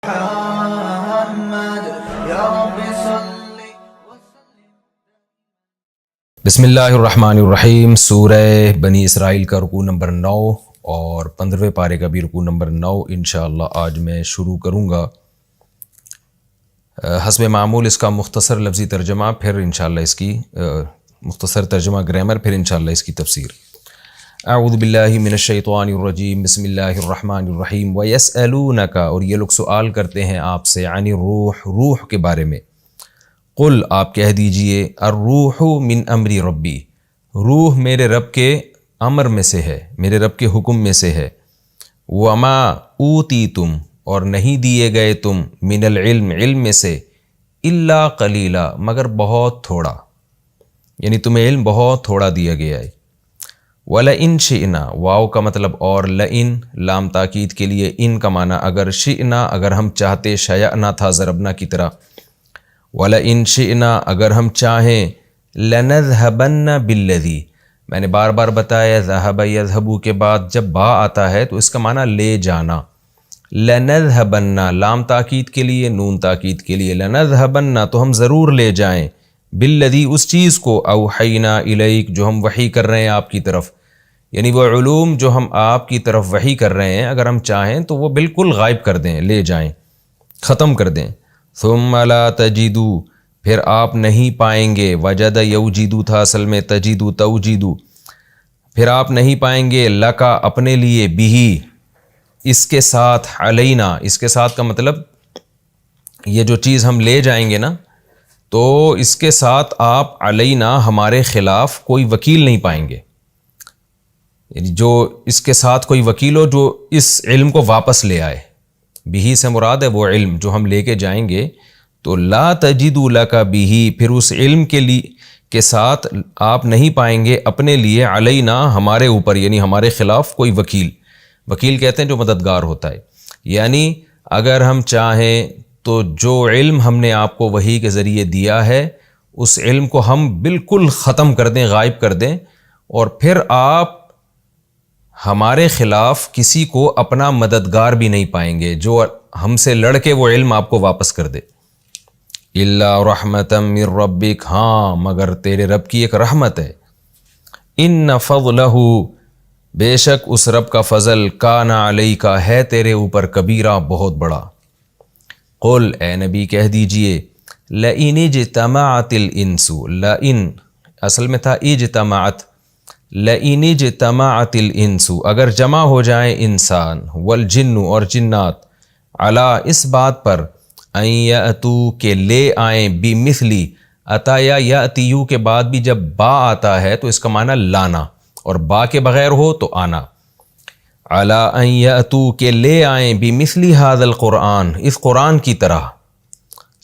محمد یا رب صلی بسم اللہ الرحمن الرحیم۔ سورہ بنی اسرائیل کا رکوع نمبر 9 اور 15ویں پارے کا بھی رکوع نمبر 9 انشاءاللہ آج میں شروع کروں گا۔ حسب معمول اس کا مختصر لفظی ترجمہ، پھر انشاءاللہ اس کی مختصر ترجمہ گرامر، پھر انشاءاللہ اس کی تفسیر۔ اعوذ باللہ من الشیطان الرجیم، بسم اللہ الرحمن الرحیم۔ وَيَسْأَلُونَكَ، اور یہ لوگ سوال کرتے ہیں آپ سے، عن الروح، روح کے بارے میں۔ قل، آپ کہہ دیجئے، الروح من امر ربی، روح میرے رب کے امر میں سے ہے، میرے رب کے حکم میں سے ہے۔ وما اوتیتم، اور نہیں دیے گئے تم، من العلم، علم میں سے، الا قلیلا، مگر بہت تھوڑا، یعنی تمہیں علم بہت تھوڑا دیا گیا ہے۔ وَلَئِن شِئْنَا، واو کا مطلب اور، لئن لام تاکید کے لیے، ان کا معنی اگر، شئنا اگر ہم چاہتے، شیئنا تھا ضربنا کی طرح۔ وَلَئِن شِئْنَا اگر ہم چاہیں، لَنَذْهَبَنَّ بِالَّذِي، میں نے بار بار بتایا ذہب یذہبو کے بعد جب با آتا ہے تو اس کا معنی لے جانا۔ لَنَذْهَبَنَّ لام تاکید کے لیے، نون تاکید کے لیے، لَنَذْهَبَنَّ تو ہم ضرور لے جائیں، بِالَّذِي اس چیز کو، اوحینا الیک جو ہم وحی کر رہے ہیں آپ کی طرف، یعنی وہ علوم جو ہم آپ کی طرف وحی کر رہے ہیں اگر ہم چاہیں تو وہ بالکل غائب کر دیں، لے جائیں، ختم کر دیں۔ ثم لا تجدو، پھر آپ نہیں پائیں گے، وجد یوجدو تھا اصل میں، تجدو توجدو، پھر آپ نہیں پائیں گے، لکا اپنے لیے، بھی اس کے ساتھ، علینا اس کے ساتھ کا مطلب یہ جو چیز ہم لے جائیں گے نا، تو اس کے ساتھ آپ علینا ہمارے خلاف کوئی وکیل نہیں پائیں گے، یعنی جو اس کے ساتھ کوئی وکیل ہو جو اس علم کو واپس لے آئے۔ بھی سے مراد ہے وہ علم جو ہم لے کے جائیں گے، تو لا تجدو لکا بھی، پھر اس علم کے ساتھ آپ نہیں پائیں گے اپنے لیے، علینا ہمارے اوپر، یعنی ہمارے خلاف کوئی وکیل۔ وکیل کہتے ہیں جو مددگار ہوتا ہے، یعنی اگر ہم چاہیں تو جو علم ہم نے آپ کو وحی کے ذریعے دیا ہے اس علم کو ہم بالکل ختم کر دیں، غائب کر دیں، اور پھر آپ ہمارے خلاف کسی کو اپنا مددگار بھی نہیں پائیں گے جو ہم سے لڑ کے وہ علم آپ کو واپس کر دے۔ الا رحمتا من ربک، ہاں مگر تیرے رب کی ایک رحمت ہے۔ ان فضلہ، بے شک اس رب کا فضل، کان علیک ہے تیرے اوپر، کبیرہ بہت بڑا۔ قل، اے نبی کہہ دیجئے، لئن اجتمعت الانس، لئن اصل میں تھا اجتمعت، لئن اجتمعت الانس اگر جمع ہو جائیں انسان، والجن اور جنات، علی اس بات پر، ان یأتو کہ لے آئیں، بمثلی، اتا یا یأتیو کے بعد بھی جب با آتا ہے تو اس کا معنی لانا، اور با کے بغیر ہو تو آنا، علی ان یأتو کہ لے آئیں، بمثلی ھذا القرآن اس قرآن کی طرح،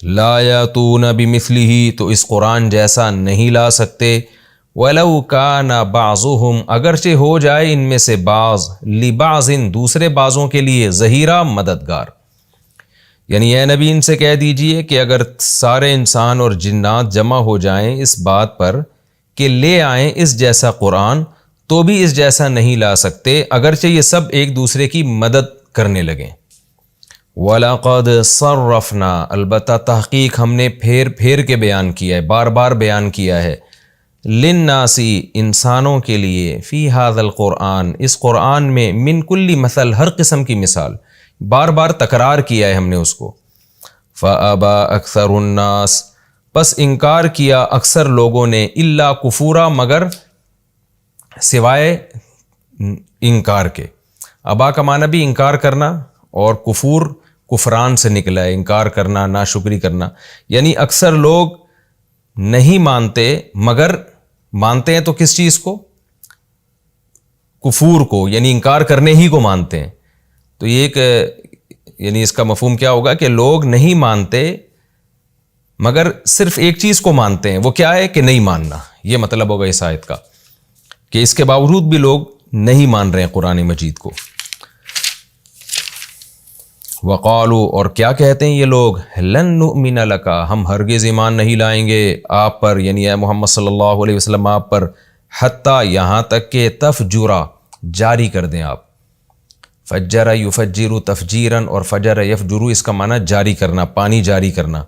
لا یأتون بمثلہ تو اس قرآن جیسا نہیں لا سکتے، وَلَوْ كَانَ بَعْضُهُمْ اگرچہ ہو جائے ان میں سے بعض، لِبَعْضٍ دوسرے بعضوں کے لیے، ظہیرہ مددگار، یعنی اے نبی ان سے کہہ دیجئے کہ اگر سارے انسان اور جنات جمع ہو جائیں اس بات پر کہ لے آئیں اس جیسا قرآن، تو بھی اس جیسا نہیں لا سکتے، اگرچہ یہ سب ایک دوسرے کی مدد کرنے لگیں۔ وَلَقَدْ صَرَّفْنَا، البتہ تحقیق ہم نے پھیر پھیر کے بیان کیا ہے، بار بار بیان کیا ہے، للناسی انسانوں کے لیے، فی ھذا القرآن اس قرآن میں، من کل مثل ہر قسم کی مثال، بار بار تکرار کیا ہے ہم نے اس کو۔ فَأَبَى أَكْثَرُ النَّاسِ پس انکار کیا اکثر لوگوں نے، الا کفورا مگر سوائے انکار کے۔ ابا کا معنی بھی انکار کرنا، اور کفور کفران سے نکلا ہے، انکار کرنا، ناشکری کرنا، یعنی اکثر لوگ نہیں مانتے، مگر مانتے ہیں تو کس چیز کو؟ کفور کو، یعنی انکار کرنے ہی کو مانتے ہیں۔ تو یہ ایک، یعنی اس کا مفہوم کیا ہوگا کہ لوگ نہیں مانتے مگر صرف ایک چیز کو مانتے ہیں، وہ کیا ہے کہ نہیں ماننا، یہ مطلب ہوگا اس آیت کا، کہ اس کے باوجود بھی لوگ نہیں مان رہے ہیں قرآن مجید کو۔ وقالو اور کیا کہتے ہیں یہ لوگ، لن نؤمن لک ہم ہرگز ایمان نہیں لائیں گے آپ پر، یعنی اے محمد صلی اللہ علیہ وسلم آپ پر، حتی یہاں تک کہ تفجرا جاری کر دیں آپ، فجر یفجر تفجیرن، اور فجر یفجر اس کا معنی جاری کرنا، پانی جاری کرنا۔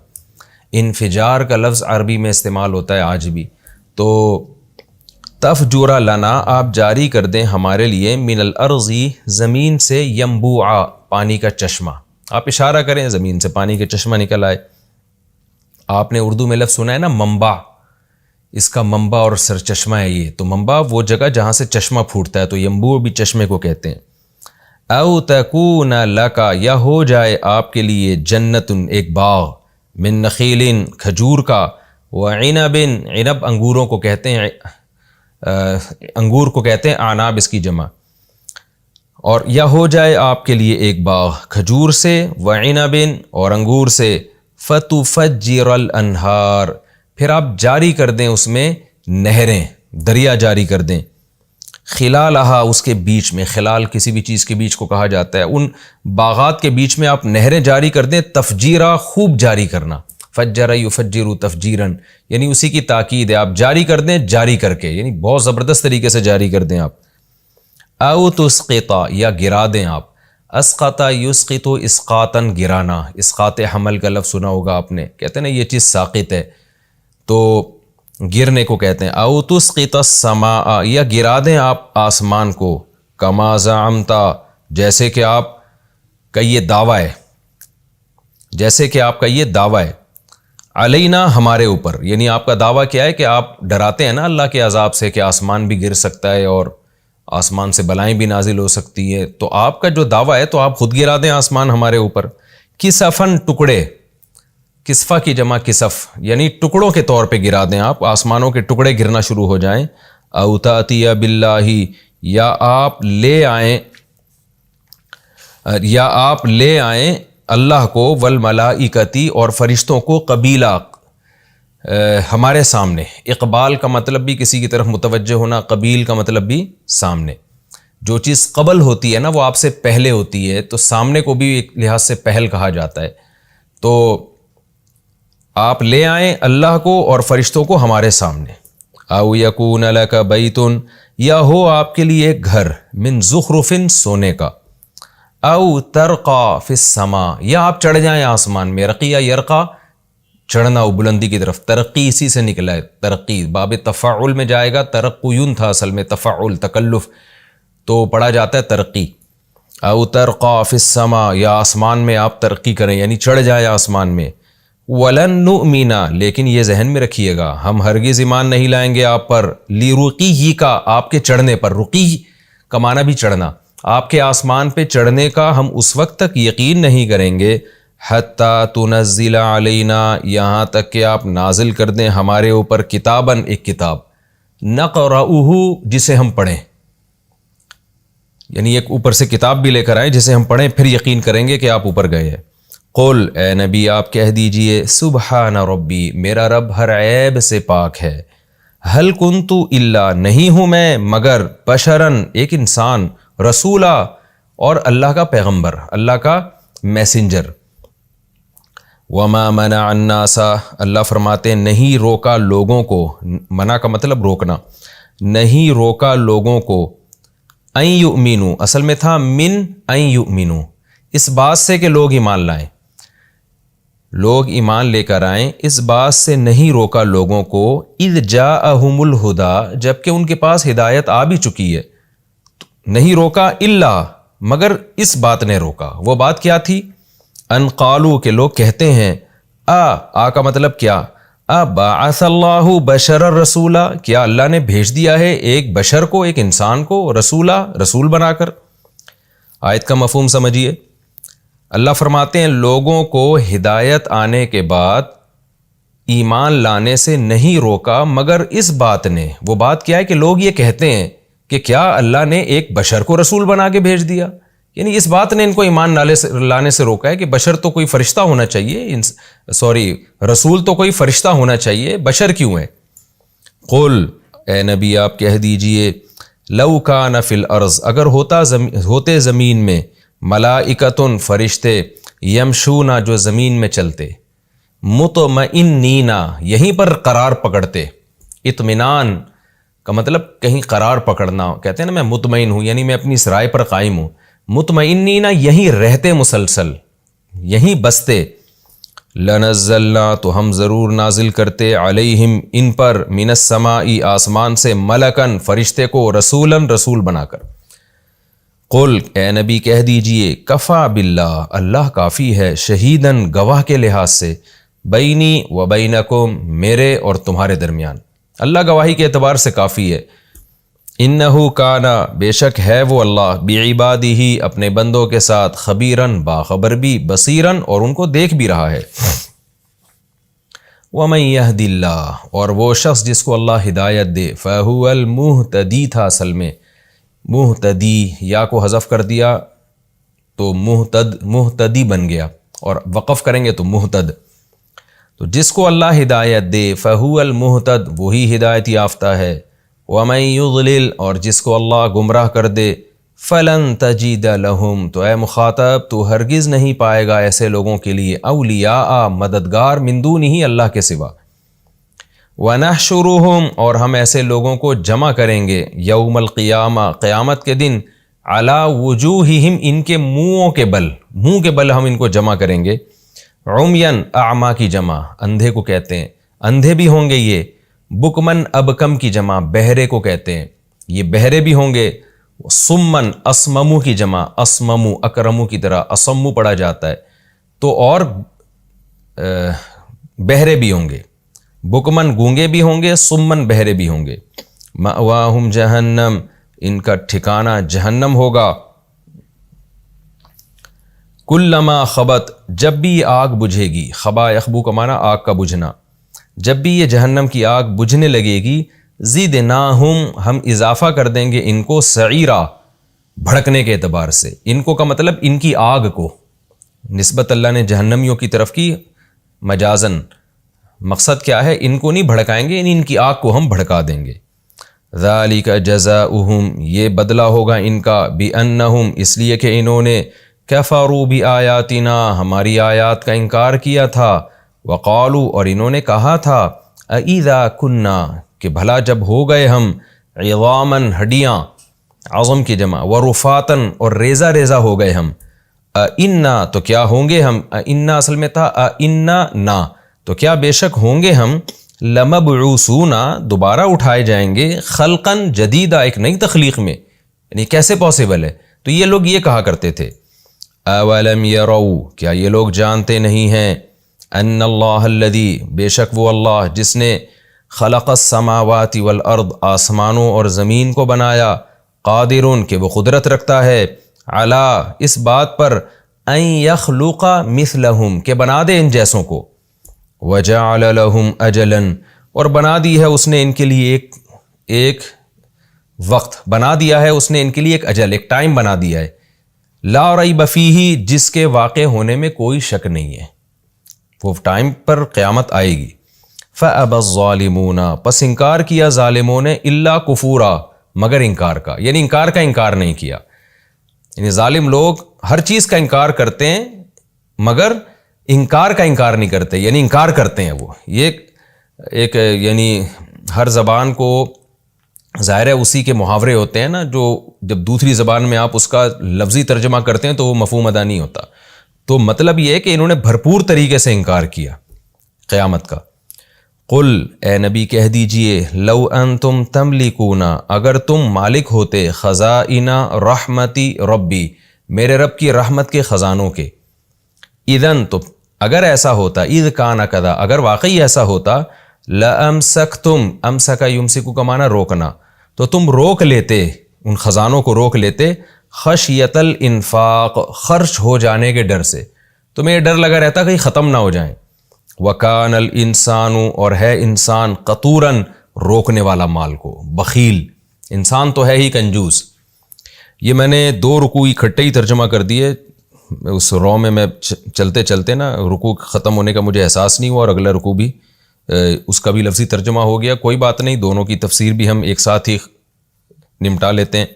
انفجار کا لفظ عربی میں استعمال ہوتا ہے آج بھی۔ تو تفجر لنا، آپ جاری کر دیں ہمارے لیے، من الارض زمین سے، ینبوعا پانی کا چشمہ، آپ اشارہ کریں زمین سے پانی کا چشمہ نکل آئے۔ آپ نے اردو میں لفظ سنا ہے نا منبع، اس کا منبع اور سرچشمہ ہے یہ، تو منبع وہ جگہ جہاں سے چشمہ پھوٹتا ہے، تو ینبوع بھی چشمے کو کہتے ہیں۔ او تکون لکا، یا ہو جائے آپ کے لیے، جنتن ایک باغ، من نخیل کھجور کا، وعنب عنب انگوروں کو کہتے ہیں، انگور کو کہتے ہیں اعناب اس کی جمع، اور یا ہو جائے آپ کے لیے ایک باغ کھجور سے، وعنب اور انگور سے، فتفجر الانہار پھر آپ جاری کر دیں اس میں نہریں، دریا جاری کر دیں، خلالہا اس کے بیچ میں، خلال کسی بھی چیز کے بیچ کو کہا جاتا ہے، ان باغات کے بیچ میں آپ نہریں جاری کر دیں، تفجیرہ خوب جاری کرنا، فجر یفجر تفجیرن یعنی اسی کی تاکید ہے، آپ جاری کر دیں جاری کر کے، یعنی بہت زبردست طریقے سے جاری کر دیں آپ۔ او تسقطا یا گرا دیں آپ، اسقطا یسقط اسقاطن گرانا، اسقاط حمل کا لفظ سنا ہوگا آپ نے، کہتے ہیں نا یہ چیز ساقط ہے تو گرنے کو کہتے ہیں۔ او تسقط السماء یا گرا دیں آپ آسمان کو، کما زعمتا جیسے کہ آپ کا یہ دعویٰ ہے، جیسے کہ آپ کا یہ دعویٰ ہے، علینا ہمارے اوپر، یعنی آپ کا دعویٰ کیا ہے کہ آپ ڈراتے ہیں نا اللہ کے عذاب سے کہ آسمان بھی گر سکتا ہے اور آسمان سے بلائیں بھی نازل ہو سکتی ہے، تو آپ کا جو دعویٰ ہے تو آپ خود گرا دیں آسمان ہمارے اوپر، کسفن ٹکڑے، کسفہ کی جمع کسف یعنی ٹکڑوں کے طور پہ گرا دیں آپ، آسمانوں کے ٹکڑے گرنا شروع ہو جائیں۔ او تأتی باللہ یا آپ لے آئیں اللہ کو، والملائکتی اور فرشتوں کو، قبیلہ ہمارے سامنے، اقبال کا مطلب بھی کسی کی طرف متوجہ ہونا، قبیل کا مطلب بھی سامنے، جو چیز قبل ہوتی ہے نا وہ آپ سے پہلے ہوتی ہے، تو سامنے کو بھی ایک لحاظ سے پہل کہا جاتا ہے، تو آپ لے آئیں اللہ کو اور فرشتوں کو ہمارے سامنے۔ او یکون لک بیت یا ہو آپ کے لیے ایک گھر، من زخرف سونے کا، او ترقا فی السماء یا آپ چڑھ جائیں آسمان میں، رقیہ یرقا چڑھنا و بلندی کی طرف، ترقی اسی سے نکلا ہے، ترقی باب تفاعل میں جائے گا، ترقیون تھا اصل میں، تفاعل تکلف تو پڑھا جاتا ہے ترقی۔ او ترقا فی السماء یا آسمان میں آپ ترقی کریں یعنی چڑھ جائیں آسمان میں، ولن نؤمن لیکن یہ ذہن میں رکھیے گا ہم ہرگز ایمان نہیں لائیں گے آپ پر، لرقیہ کا آپ کے چڑھنے پر، رقی کا معنی بھی چڑھنا، آپ کے آسمان پہ چڑھنے کا ہم اس وقت تک یقین نہیں کریں گے، حتی تنزل علینا یہاں تک کہ آپ نازل کر دیں ہمارے اوپر، کتاباً ایک کتاب، نقرؤہ جسے ہم پڑھیں، یعنی ایک اوپر سے کتاب بھی لے کر آئیں جسے ہم پڑھیں پھر یقین کریں گے کہ آپ اوپر گئے ہیں۔ قل اے نبی آپ کہہ دیجئے، سبحان ربی میرا رب ہر عیب سے پاک ہے، ہل کنت الا نہیں ہوں میں مگر، بشرن ایک انسان، رسولا اور اللہ کا پیغمبر، اللہ کا میسنجر۔ وما منع الناس اللہ فرماتے ہیں نہیں روکا لوگوں کو، منع کا مطلب روکنا، نہیں روکا لوگوں کو، ان یؤمنوا اصل میں تھا من ان یؤمنوا اس بات سے کہ لوگ ایمان لائیں، لوگ ایمان لے کر آئیں، اس بات سے نہیں روکا لوگوں کو، اذ جاءہم الہدی جبکہ ان کے پاس ہدایت آ بھی چکی ہے، نہیں روکا الا مگر اس بات نے روکا، وہ بات کیا تھی، ان قالو کہ لوگ کہتے ہیں، آ کا مطلب کیا، بعث اللہ بشر الرسولا کیا اللہ نے بھیج دیا ہے ایک بشر کو، ایک انسان کو، رسولا رسول بنا کر۔ آیت کا مفہوم سمجھیے، اللہ فرماتے ہیں لوگوں کو ہدایت آنے کے بعد ایمان لانے سے نہیں روکا مگر اس بات نے، وہ بات کیا ہے کہ لوگ یہ کہتے ہیں کہ کیا اللہ نے ایک بشر کو رسول بنا کے بھیج دیا، یعنی اس بات نے ان کو ایمان لانے سے روکا ہے کہ بشر تو کوئی فرشتہ ہونا چاہیے، رسول تو کوئی فرشتہ ہونا چاہیے، بشر کیوں ہے۔ قل اے نبی آپ کہہ دیجئے، لو کان فی الارض اگر ہوتے زمین میں، ملائکتن فرشتے، یمشونا جو زمین میں چلتے، مطمئنین یہیں پر قرار پکڑتے، اطمینان کا مطلب کہیں قرار پکڑنا، کہتے ہیں نا میں مطمئن ہوں یعنی میں اپنی اس رائے پر قائم ہوں، مطمئنین یہیں رہتے مسلسل، یہیں بستے، لنزلنا تو ہم ضرور نازل کرتے، علیہم ان پر، من السماء آسمان سے، ملکن فرشتے کو، رسولن رسول بنا کر۔ قل اے نبی کہہ دیجئے، کفا باللہ اللہ کافی ہے، شہیدن گواہ کے لحاظ سے، بینی و بینکم میرے اور تمہارے درمیان، اللہ گواہی کے اعتبار سے کافی ہے۔ انہو کانا بے شک ہے وہ اللہ، بعبادہ اپنے بندوں کے ساتھ، خبیرن باخبر بھی، بصیرن اور ان کو دیکھ بھی رہا ہے۔ ومن یہد اللہ اور وہ شخص جس کو اللہ ہدایت دے، فہو المہتدی تھا اصل میں، مہتدی یا کو حذف کر دیا تو مہتدی بن گیا، اور وقف کریں گے تو مہتد۔ تو جس کو اللہ ہدایت دے، فہو المہتد وہی ہدایت یافتہ ہے، ومن یضلل اور جس کو اللہ گمراہ کر دے، فلن تجید لہم تو اے مخاطب تو ہرگز نہیں پائے گا ایسے لوگوں کے لیے، اولیاء مددگار، من دونہ اللہ کے سوا۔ وَنَحْشُرُهُمْ اور ہم ایسے لوگوں کو جمع کریں گے، یوم القیامہ قیامت کے دن، علی وجوہہم ان کے منہوں کے بل، منہ کے بل ہم ان کو جمع کریں گے، عمین اعمیٰ کی جمع اندھے کو کہتے ہیں، اندھے بھی ہوں گے یہ، بکمن ابکم کی جمع بہرے کو کہتے ہیں، یہ بہرے بھی ہوں گے، سمن اسممو کی جمع، اسممو اکرمو کی طرح اسمو پڑھا جاتا ہے، تو اور بہرے بھی ہوں گے، بکمن گونگے بھی ہوں گے، سمن بہرے بھی ہوں گے، مأواہم جہنم ان کا ٹھکانہ جہنم ہوگا، کلما خبت جب بھی یہ آگ بجھے گی، خبا یخبو کا معنی آگ کا بجھنا، جب بھی یہ جہنم کی آگ بجھنے لگے گی، زدناہم ہم اضافہ کر دیں گے ان کو، سعیرا بھڑکنے کے اعتبار سے، ان کو کا مطلب ان کی آگ کو، نسبت اللہ نے جہنمیوں کی طرف کی مجازن، مقصد کیا ہے، ان کو نہیں بھڑکائیں گے، ان کی آگ کو ہم بھڑکا دیں گے۔ ذالک جزاؤہم یہ بدلہ ہوگا ان کا، بانہم اس لیے کہ انہوں نے، کفروا بآیاتنا ہماری آیات کا انکار کیا تھا، وقالوا اور انہوں نے کہا تھا، اذا کننا کہ بھلا جب ہو گئے ہم، عظامن ہڈیاں، عظم کی جمع، ورفاتن اور ریزہ ریزہ ہو گئے ہم، انا تو کیا ہوں گے ہم، انا اصل میں تھا انا نا تو کیا بے شک ہوں گے ہم، لمبعوثون دوبارہ اٹھائے جائیں گے، خلقن جدیدہ ایک نئی تخلیق میں، یعنی کیسے پاسبل ہے، تو یہ لوگ یہ کہا کرتے تھے، اولم یروا کیا یہ لوگ جانتے نہیں ہیں، ان اللہ الذی بے شک وہ اللہ جس نے، خلق السماوات والارض آسمانوں اور زمین کو بنایا، قادرون کہ وہ قدرت رکھتا ہے، علی اس بات پر، ان یخلق مثلہم کہ بنا دے ان جیسوں کو، وجعل لہم اجلا اور بنا دی ہے اس نے ان کے لیے ایک وقت، بنا دیا ہے اس نے ان کے لیے ایک اجل، ایک ٹائم بنا دیا ہے، لا ریب فیہ جس کے واقع ہونے میں کوئی شک نہیں ہے، وہ ٹائم پر قیامت آئے گی۔ فَأَبَى الظَّالِمُونَ پس انکار کیا ظالموں نے، الا کفورا مگر انکار کا، یعنی انکار نہیں کیا، یعنی ظالم لوگ ہر چیز کا انکار کرتے ہیں مگر انکار کا انکار نہیں کرتے، یعنی انکار کرتے ہیں وہ، یہ ایک یعنی ہر زبان کو ظاہر ہے اسی کے محاورے ہوتے ہیں نا، جو جب دوسری زبان میں آپ اس کا لفظی ترجمہ کرتے ہیں تو وہ مفہوم ادا نہیں ہوتا، تو مطلب یہ ہے کہ انہوں نے بھرپور طریقے سے انکار کیا قیامت کا۔ قل اے نبی کہہ دیجئے، لو انتم تملکون اگر تم مالک ہوتے، خزائن رحمتی ربی میرے رب کی رحمت کے خزانوں کے، اذن تو اگر ایسا ہوتا، اذ کان کذا اگر واقعی ایسا ہوتا، لامسکتم امسک یمسک کا معنی روکنا، تو تم روک لیتے، ان خزانوں کو روک لیتے، خشیت الانفاق خرچ ہو جانے کے ڈر سے، تمہیں یہ ڈر لگا رہتا کہیں ختم نہ ہو جائیں، وکان الانسان اور ہے انسان، قطوراً روکنے والا مال کو، بخیل، انسان تو ہے ہی کنجوس۔ یہ میں نے 2 رکوع اکٹھے ہی ترجمہ کر دیے، اس رو میں چلتے چلتے نا رکوع ختم ہونے کا مجھے احساس نہیں ہوا، اور اگلا رکوع بھی اس کا بھی لفظی ترجمہ ہو گیا، کوئی بات نہیں، دونوں کی تفسیر بھی ہم ایک ساتھ ہی نمٹا لیتے ہیں،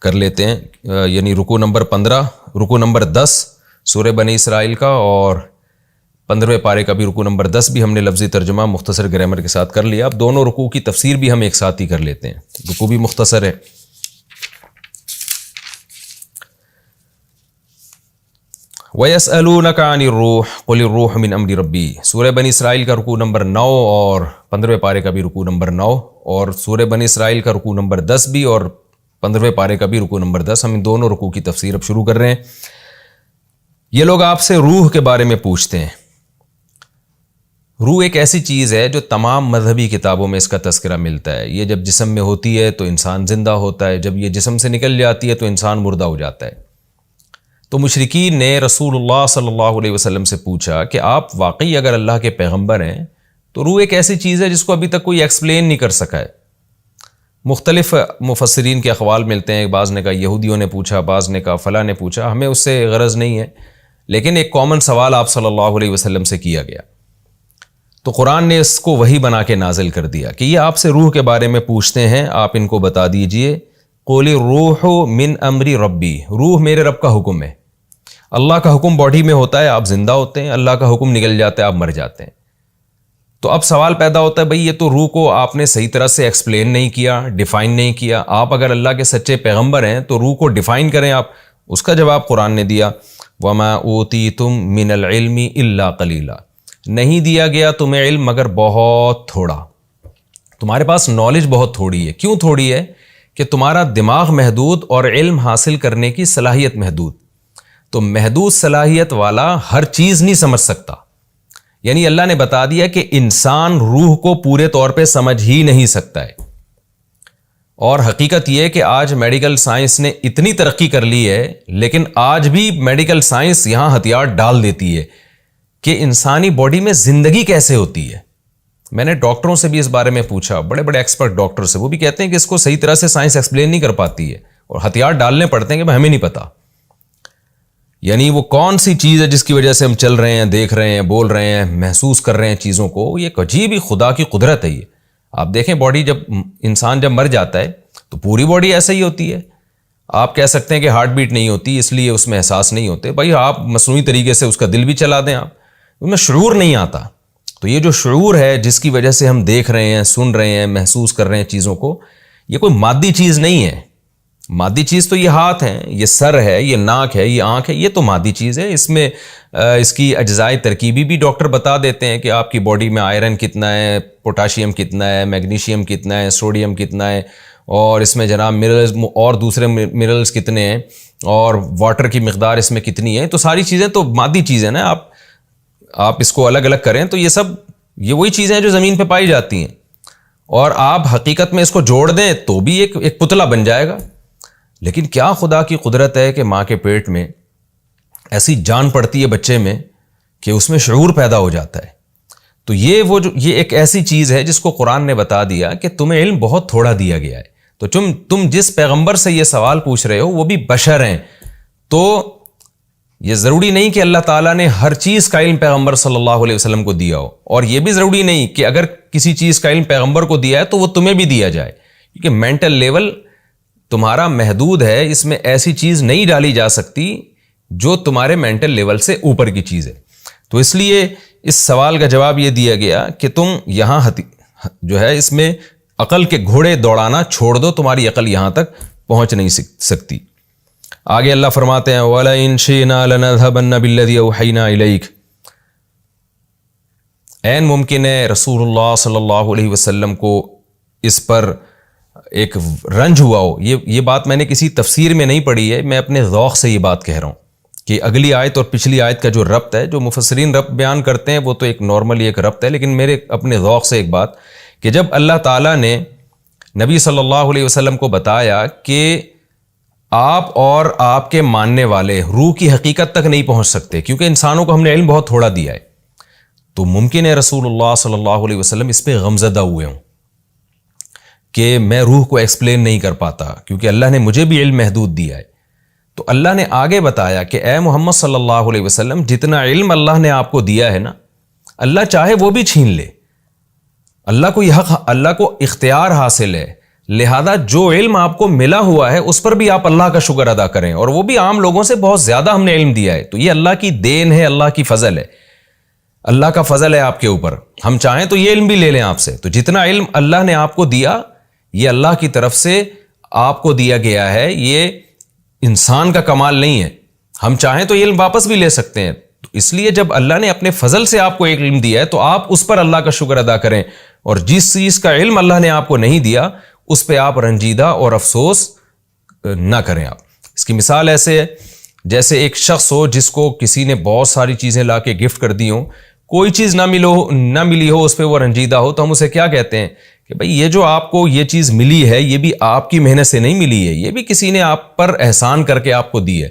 کر لیتے ہیں، یعنی رکوع نمبر 15، رکوع نمبر 10 سورہ بنی اسرائیل کا، اور 15ویں پارے کا بھی رکوع نمبر 10 بھی ہم نے لفظی ترجمہ مختصر گرامر کے ساتھ کر لیا، اب دونوں رکوع کی تفسیر بھی ہم ایک ساتھ ہی کر لیتے ہیں، رکوع بھی مختصر ہے۔ وَيَسْأَلُونَكَ عَنِ الرُّوحِ قُلِ الرُّوحُ مِنْ أَمْرِ رَبِّي، سورہ بنی اسرائیل کا رکوع نمبر 9 اور 15ویں پارے کا بھی رکوع نمبر 9، اور سورہ بنی اسرائیل کا رکوع نمبر 10 بھی اور 15ویں پارے کا بھی رکوع نمبر 10، ہم ان دونوں رکوع کی تفسیر اب شروع کر رہے ہیں۔ یہ لوگ آپ سے روح کے بارے میں پوچھتے ہیں۔ روح ایک ایسی چیز ہے جو تمام مذہبی کتابوں میں اس کا تذکرہ ملتا ہے۔ یہ جب جسم میں ہوتی ہے تو انسان زندہ ہوتا ہے، جب یہ جسم سے نکل جاتی ہے تو انسان مردہ ہو جاتا ہے۔ تو مشرکین نے رسول اللہ صلی اللہ علیہ وسلم سے پوچھا کہ آپ واقعی اگر اللہ کے پیغمبر ہیں تو روح ایک ایسی چیز ہے جس کو ابھی تک کوئی ایکسپلین نہیں کر سکا ہے۔ مختلف مفسرین کے اقوال ملتے ہیں، بعض نے کہا یہودیوں نے پوچھا، بعض نے کہا فلاں نے پوچھا، ہمیں اس سے غرض نہیں ہے، لیکن ایک کامن سوال آپ صلی اللہ علیہ وسلم سے کیا گیا تو قرآن نے اس کو وحی بنا کے نازل کر دیا کہ یہ آپ سے روح کے بارے میں پوچھتے ہیں، آپ ان کو بتا دیجئے قُلِ الرُّوحُ مِنْ أَمْرِ رَبِّي، روح میرے رب کا حکم ہے۔ اللہ کا حکم باڈی میں ہوتا ہے، آپ زندہ ہوتے ہیں، اللہ کا حکم نکل جاتا ہے، آپ مر جاتے ہیں۔ تو اب سوال پیدا ہوتا ہے بھئی یہ تو روح کو آپ نے صحیح طرح سے ایکسپلین نہیں کیا، ڈیفائن نہیں کیا، آپ اگر اللہ کے سچے پیغمبر ہیں تو روح کو ڈیفائن کریں آپ۔ اس کا جواب قرآن نے دیا وَمَا أُوتِيتُم مِّنَ الْعِلْمِ إِلَّا قَلِيلًا، نہیں دیا گیا تمہیں علم مگر بہت تھوڑا، تمہارے پاس نالج بہت تھوڑی ہے۔ کیوں تھوڑی ہے؟ کہ تمہارا دماغ محدود اور علم حاصل کرنے کی صلاحیت محدود۔ تو محدود صلاحیت والا ہر چیز نہیں سمجھ سکتا، یعنی اللہ نے بتا دیا کہ انسان روح کو پورے طور پہ سمجھ ہی نہیں سکتا ہے۔ اور حقیقت یہ ہے کہ آج میڈیکل سائنس نے اتنی ترقی کر لی ہے، لیکن آج بھی میڈیکل سائنس یہاں ہتھیار ڈال دیتی ہے کہ انسانی باڈی میں زندگی کیسے ہوتی ہے۔ میں نے ڈاکٹروں سے بھی اس بارے میں پوچھا، بڑے بڑے ایکسپرٹ ڈاکٹر سے، وہ بھی کہتے ہیں کہ اس کو صحیح طرح سے سائنس ایکسپلین نہیں کر پاتی ہے، اور ہتھیار ڈالنے پڑتے ہیں کہ ہمیں نہیں پتا، یعنی وہ کون سی چیز ہے جس کی وجہ سے ہم چل رہے ہیں، دیکھ رہے ہیں، بول رہے ہیں، محسوس کر رہے ہیں چیزوں کو۔ یہ ایک عجیب ہی خدا کی قدرت ہے۔ یہ آپ دیکھیں باڈی انسان جب مر جاتا ہے تو پوری باڈی ایسے ہی ہوتی ہے۔ آپ کہہ سکتے ہیں کہ ہارٹ بیٹ نہیں ہوتی اس لیے اس میں احساس نہیں ہوتے، بھائی آپ مصنوعی طریقے سے اس کا دل بھی چلا دیں، آپ ان میں شعور نہیں آتا۔ تو یہ جو شعور ہے جس کی وجہ سے ہم دیکھ رہے ہیں، سن رہے ہیں، محسوس کر رہے ہیں چیزوں کو، یہ کوئی مادی چیز نہیں ہے۔ مادی چیز تو یہ ہاتھ ہیں، یہ سر ہے، یہ ناک ہے، یہ آنکھ ہے، یہ تو مادی چیز ہے۔ اس میں اس کی اجزائے ترکیبی بھی ڈاکٹر بتا دیتے ہیں کہ آپ کی باڈی میں آئرن کتنا ہے، پوٹاشیم کتنا ہے، میگنیشیم کتنا ہے، سوڈیم کتنا ہے، اور اس میں جناب منرلز اور دوسرے منرلز کتنے ہیں، اور واٹر کی مقدار اس میں کتنی ہے۔ تو ساری چیزیں تو مادی چیزیں نا، آپ اس کو الگ الگ کریں تو یہ وہی چیزیں ہیں جو زمین پہ پائی جاتی ہیں، اور آپ حقیقت میں اس کو جوڑ دیں تو بھی ایک پتلا بن جائے گا۔ لیکن کیا خدا کی قدرت ہے کہ ماں کے پیٹ میں ایسی جان پڑتی ہے بچے میں کہ اس میں شعور پیدا ہو جاتا ہے۔ تو یہ ایک ایسی چیز ہے جس کو قرآن نے بتا دیا کہ تمہیں علم بہت تھوڑا دیا گیا ہے۔ تو تم جس پیغمبر سے یہ سوال پوچھ رہے ہو وہ بھی بشر ہیں، تو یہ ضروری نہیں کہ اللہ تعالیٰ نے ہر چیز کا علم پیغمبر صلی اللہ علیہ وسلم کو دیا ہو، اور یہ بھی ضروری نہیں کہ اگر کسی چیز کا علم پیغمبر کو دیا ہے تو وہ تمہیں بھی دیا جائے، کیونکہ مینٹل لیول تمہارا محدود ہے، اس میں ایسی چیز نہیں ڈالی جا سکتی جو تمہارے مینٹل لیول سے اوپر کی چیز ہے۔ تو اس لیے اس سوال کا جواب یہ دیا گیا کہ تم یہاں جو ہے اس میں عقل کے گھوڑے دوڑانا چھوڑ دو، تمہاری عقل یہاں تک پہنچ نہیں سکتی۔ آگے اللہ فرماتے ہیں وَلَئِن شِئْنَا لَنَذْهَبَنَّ بِالَّذِي أَوْحَيْنَا إِلَيْكَ، عین ممکن ہے رسول اللہ صلی اللہ علیہ وسلم کو اس پر ایک رنج ہوا ہو۔ یہ بات میں نے کسی تفسیر میں نہیں پڑھی ہے، میں اپنے ذوق سے یہ بات کہہ رہا ہوں کہ اگلی آیت اور پچھلی آیت کا جو ربط ہے، جو مفسرین ربط بیان کرتے ہیں وہ تو ایک نارملی ایک ربط ہے، لیکن میرے اپنے ذوق سے ایک بات کہ جب اللہ تعالیٰ نے نبی صلی اللہ علیہ وسلم کو بتایا کہ آپ اور آپ کے ماننے والے روح کی حقیقت تک نہیں پہنچ سکتے کیونکہ انسانوں کو ہم نے علم بہت تھوڑا دیا ہے، تو ممکن ہے رسول اللہ صلی اللہ علیہ وسلم اس پہ غمزدہ ہوئے ہوں کہ میں روح کو ایکسپلین نہیں کر پاتا کیونکہ اللہ نے مجھے بھی علم محدود دیا ہے۔ تو اللہ نے آگے بتایا کہ اے محمد صلی اللہ علیہ وسلم، جتنا علم اللہ نے آپ کو دیا ہے نا، اللہ چاہے وہ بھی چھین لے، اللہ کو یہ حق، اللہ کو اختیار حاصل ہے، لہذا جو علم آپ کو ملا ہوا ہے اس پر بھی آپ اللہ کا شکر ادا کریں، اور وہ بھی عام لوگوں سے بہت زیادہ ہم نے علم دیا ہے۔ تو یہ اللہ کی دین ہے، اللہ کی فضل ہے، اللہ کا فضل ہے آپ کے اوپر۔ ہم چاہیں تو یہ علم بھی لے لیں آپ سے۔ تو جتنا علم اللہ نے آپ کو دیا یہ اللہ کی طرف سے آپ کو دیا گیا ہے، یہ انسان کا کمال نہیں ہے، ہم چاہیں تو یہ علم واپس بھی لے سکتے ہیں. تو اس لیے جب اللہ نے اپنے فضل سے آپ کو ایک علم دیا ہے تو آپ اس پر اللہ کا شکر ادا کریں, اور جس چیز کا علم اللہ نے آپ کو نہیں دیا اس پہ آپ رنجیدہ اور افسوس نہ کریں. آپ اس کی مثال ایسے ہے جیسے ایک شخص ہو جس کو کسی نے بہت ساری چیزیں لا کے گفٹ کر دی ہوں, کوئی چیز نہ ملی ہو, اس پہ وہ رنجیدہ ہو, تو ہم اسے کیا کہتے ہیں کہ بھئی یہ جو آپ کو یہ چیز ملی ہے یہ بھی آپ کی محنت سے نہیں ملی ہے, یہ بھی کسی نے آپ پر احسان کر کے آپ کو دی ہے.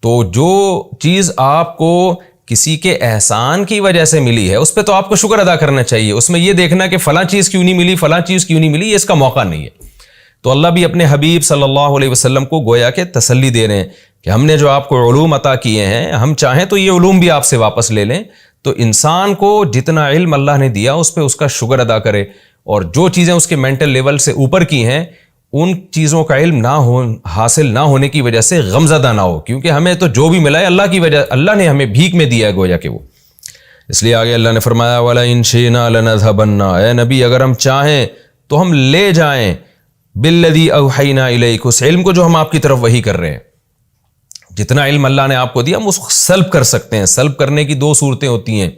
تو جو چیز آپ کو کسی کے احسان کی وجہ سے ملی ہے اس پہ تو آپ کو شکر ادا کرنا چاہیے, اس میں یہ دیکھنا کہ فلاں چیز کیوں نہیں ملی, فلاں چیز کیوں نہیں ملی, یہ اس کا موقع نہیں ہے. تو اللہ بھی اپنے حبیب صلی اللہ علیہ وسلم کو گویا کہ تسلی دے رہے ہیں کہ ہم نے جو آپ کو علوم عطا کیے ہیں, ہم چاہیں تو یہ علوم بھی آپ سے واپس لے لیں. تو انسان کو جتنا علم اللہ نے دیا اس پہ اس کا شکر ادا کرے, اور جو چیزیں اس کے مینٹل لیول سے اوپر کی ہیں ان چیزوں کا علم حاصل نہ ہونے کی وجہ سے غمزدہ نہ ہو, کیونکہ ہمیں تو جو بھی ملا ہے اللہ کی وجہ, اللہ نے ہمیں بھیک میں دیا ہے گویا کہ وہ. اس لیے آگے اللہ نے فرمایا وَلَئِن شِئْنَا لَنَذْهَبَنَّ, اے نبی اگر ہم چاہیں تو ہم لے جائیں بِالَّذِي أَوْحَيْنَا إِلَيْكَ, اس علم کو جو ہم آپ کی طرف وحی کر رہے ہیں. جتنا علم اللہ نے آپ کو دیا ہم اس کو سلب کر سکتے ہیں. سلب کرنے کی دو صورتیں ہوتی ہیں,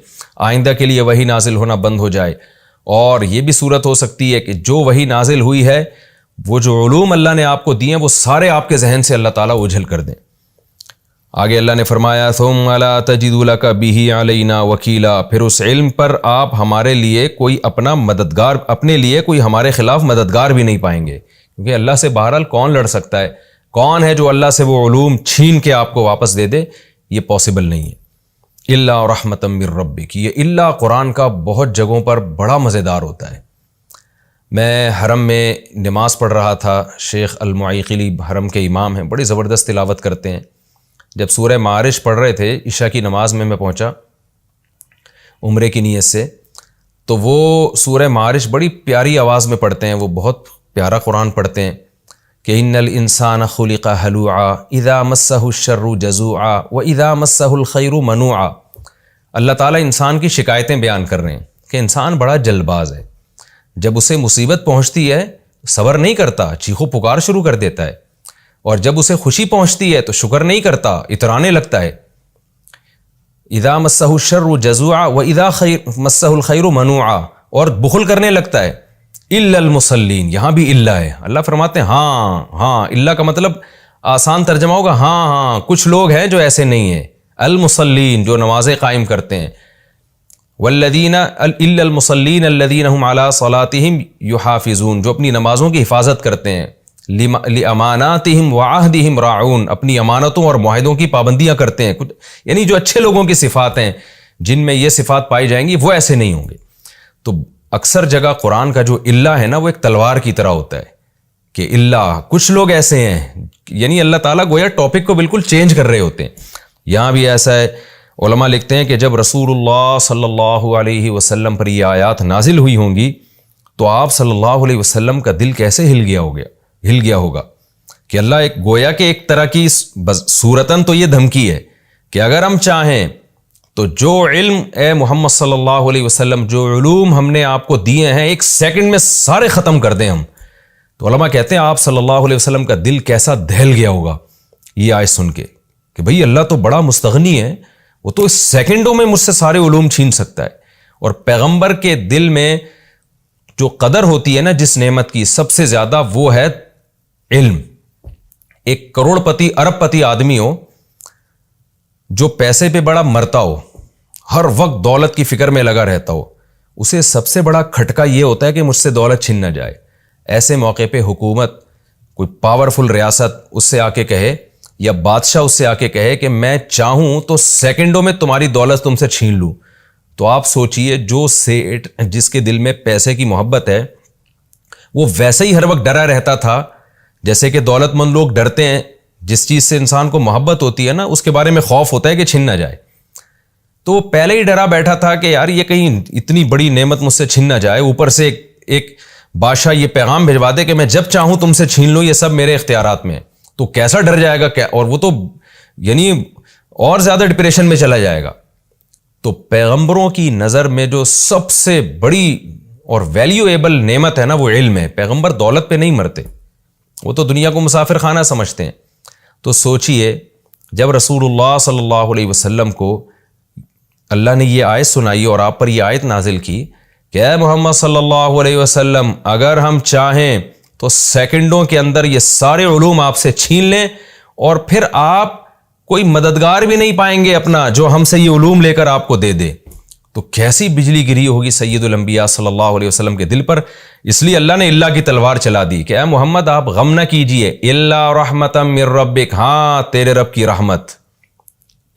آئندہ کے لیے وحی نازل ہونا بند ہو جائے, اور یہ بھی صورت ہو سکتی ہے کہ جو وحی نازل ہوئی ہے وہ جو علوم اللہ نے آپ کو دیے ہیں وہ سارے آپ کے ذہن سے اللہ تعالیٰ اوجھل کر دیں. آگے اللہ نے فرمایا ثُمَّ لَا تَجِدُ لَكَ بِهِ عَلَيْنَا وَكِيلًا, پھر اس علم پر آپ ہمارے لیے کوئی اپنا مددگار, اپنے لیے کوئی ہمارے خلاف مددگار بھی نہیں پائیں گے, کیونکہ اللہ سے بہرحال کون لڑ سکتا ہے, کون ہے جو اللہ سے وہ علوم چھین کے آپ کو واپس دے دے, یہ پاسبل نہیں ہے. الا رحمۃ من ربک, یہ الا قرآن کا بہت جگہوں پر بڑا مزیدار ہوتا ہے. میں حرم میں نماز پڑھ رہا تھا, شیخ المعیقلی حرم کے امام ہیں, بڑی زبردست تلاوت کرتے ہیں. جب سورہ معارج پڑھ رہے تھے عشاء کی نماز میں پہنچا عمرے کی نیت سے, تو وہ سورہ معارج بڑی پیاری آواز میں پڑھتے ہیں, وہ بہت پیارا قرآن پڑھتے ہیں کہ ان الانسان خلق ہلوعا اذا مسہ الشر جزوعا واذا مسہ الخیر منوعا. اللہ تعالیٰ انسان کی شکایتیں بیان کر رہے ہیں کہ انسان بڑا جلد باز ہے, جب اسے مصیبت پہنچتی ہے صبر نہیں کرتا, چیخو پکار شروع کر دیتا ہے, اور جب اسے خوشی پہنچتی ہے تو شکر نہیں کرتا, اترانے لگتا ہے. اذا مسہ الشر جزوعا واذا مسہ الخیر منوعا, اور بخل کرنے لگتا ہے. الا المصلین, یہاں بھی الا ہے, اللہ فرماتے ہیں ہاں الا کا مطلب آسان ترجمہ ہوگا ہاں کچھ لوگ ہیں جو ایسے نہیں ہیں, المصلین جو نمازیں قائم کرتے ہیں, والذین الا المصلین الذین هم علی صلاتهم یحافظون, جو اپنی نمازوں کی حفاظت کرتے ہیں, لاماناتهم وعہدهم راعون, اپنی امانتوں اور معاہدوں کی پابندیاں کرتے ہیں. یعنی جو اچھے لوگوں کی صفات ہیں جن میں یہ صفات پائی جائیں گی وہ ایسے نہیں ہوں گے. تو اکثر جگہ قرآن کا جو اللہ ہے نا وہ ایک تلوار کی طرح ہوتا ہے کہ اللہ کچھ لوگ ایسے ہیں, یعنی اللہ تعالیٰ گویا ٹاپک کو بالکل چینج کر رہے ہوتے ہیں. یہاں بھی ایسا ہے, علماء لکھتے ہیں کہ جب رسول اللہ صلی اللہ علیہ وسلم پر یہ آیات نازل ہوئی ہوں گی تو آپ صلی اللہ علیہ وسلم کا دل کیسے ہل گیا ہوگا کہ اللہ ایک گویا کہ ایک طرح کی صورتاً تو یہ دھمکی ہے کہ اگر ہم چاہیں تو جو علم اے محمد صلی اللہ علیہ وسلم, جو علوم ہم نے آپ کو دیے ہیں ایک سیکنڈ میں سارے ختم کر دیں ہم. تو علماء کہتے ہیں آپ صلی اللہ علیہ وسلم کا دل کیسا دہل گیا ہوگا یہ آیت سن کے کہ بھئی اللہ تو بڑا مستغنی ہے, وہ تو اس سیکنڈوں میں مجھ سے سارے علوم چھین سکتا ہے. اور پیغمبر کے دل میں جو قدر ہوتی ہے نا جس نعمت کی سب سے زیادہ وہ ہے علم. ایک کروڑ پتی ارب پتی آدمی ہو جو پیسے پہ بڑا مرتا ہو, ہر وقت دولت کی فکر میں لگا رہتا ہو, اسے سب سے بڑا کھٹکا یہ ہوتا ہے کہ مجھ سے دولت چھن نہ جائے. ایسے موقع پہ حکومت, کوئی پاورفل ریاست اس سے آ کے کہے یا بادشاہ اس سے آ کے کہے کہ میں چاہوں تو سیکنڈوں میں تمہاری دولت تم سے چھین لوں, تو آپ سوچئے جو سیٹ جس کے دل میں پیسے کی محبت ہے وہ ویسے ہی ہر وقت ڈرا رہتا تھا جیسے کہ دولت مند لوگ ڈرتے ہیں. جس چیز سے انسان کو محبت ہوتی ہے نا اس کے بارے میں خوف ہوتا ہے کہ چھن نہ جائے. تو وہ پہلے ہی ڈرا بیٹھا تھا کہ یار یہ کہیں اتنی بڑی نعمت مجھ سے چھن نہ جائے, اوپر سے ایک بادشاہ یہ پیغام بھجوا دے کہ میں جب چاہوں تم سے چھین لوں, یہ سب میرے اختیارات میں, تو کیسا ڈر جائے گا کیا, اور وہ تو یعنی اور زیادہ ڈپریشن میں چلا جائے گا. تو پیغمبروں کی نظر میں جو سب سے بڑی اور ویلیویبل نعمت ہے نا وہ علم ہے. پیغمبر دولت پہ نہیں مرتے, وہ تو دنیا کو مسافر خانہ سمجھتے ہیں. تو سوچئے جب رسول اللہ صلی اللہ علیہ وسلم کو اللہ نے یہ آیت سنائی اور آپ پر یہ آیت نازل کی کہ اے محمد صلی اللہ علیہ وسلم اگر ہم چاہیں تو سیکنڈوں کے اندر یہ سارے علوم آپ سے چھین لیں اور پھر آپ کوئی مددگار بھی نہیں پائیں گے اپنا جو ہم سے یہ علوم لے کر آپ کو دے دے، تو کیسی بجلی گری ہوگی سید الانبیاء صلی اللہ علیہ وسلم کے دل پر۔ اس لیے اللہ نے اللہ کی تلوار چلا دی کہ اے محمد آپ غم نہ کیجئے، الا رحمتا من ربک، ہاں تیرے رب کی رحمت،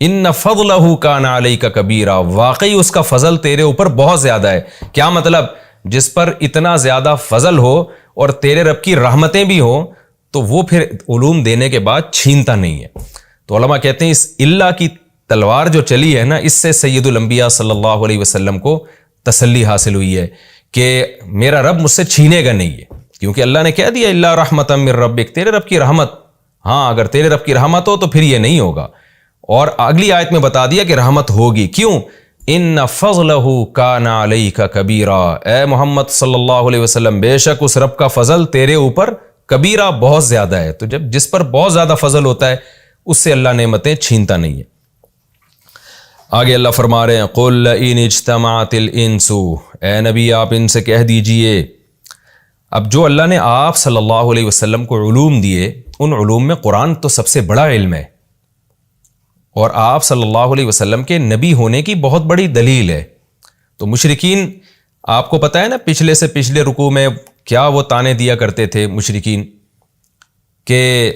ان فضلہ کان علیک کبیرا، واقعی اس کا فضل تیرے اوپر بہت زیادہ ہے۔ کیا مطلب؟ جس پر اتنا زیادہ فضل ہو اور تیرے رب کی رحمتیں بھی ہوں تو وہ پھر علوم دینے کے بعد چھینتا نہیں ہے۔ تو علماء کہتے ہیں اس اللہ کی تلوار جو چلی ہے نا، اس سے سید الانبیاء صلی اللہ علیہ وسلم کو تسلی حاصل ہوئی ہے کہ میرا رب مجھ سے چھینے گا نہیں ہے، کیونکہ اللہ نے کہہ دیا اللہ رحمتا من ربک، تیرے رب کی رحمت، ہاں اگر تیرے رب کی رحمت ہو تو پھر یہ نہیں ہوگا۔ اور اگلی آیت میں بتا دیا کہ رحمت ہوگی، کیوں؟ ان فضلہ کان علیک کبیرا، اے محمد صلی اللہ علیہ وسلم بے شک اس رب کا فضل تیرے اوپر کبیرہ بہت زیادہ ہے۔ تو جب جس پر بہت زیادہ فضل ہوتا ہے اس سے اللہ نعمتیں چھینتا نہیں ہے۔ آگے اللہ فرما رہے ہیں قل ان اجتمعت الانس، اے نبی آپ ان سے کہہ دیجئے، اب جو اللہ نے آپ صلی اللہ علیہ وسلم کو علوم دیے ان علوم میں قرآن تو سب سے بڑا علم ہے، اور آپ صلی اللہ علیہ وسلم کے نبی ہونے کی بہت بڑی دلیل ہے۔ تو مشرکین، آپ کو پتہ ہے نا پچھلے سے پچھلے رکوع میں کیا وہ تانے دیا کرتے تھے مشرکین کہ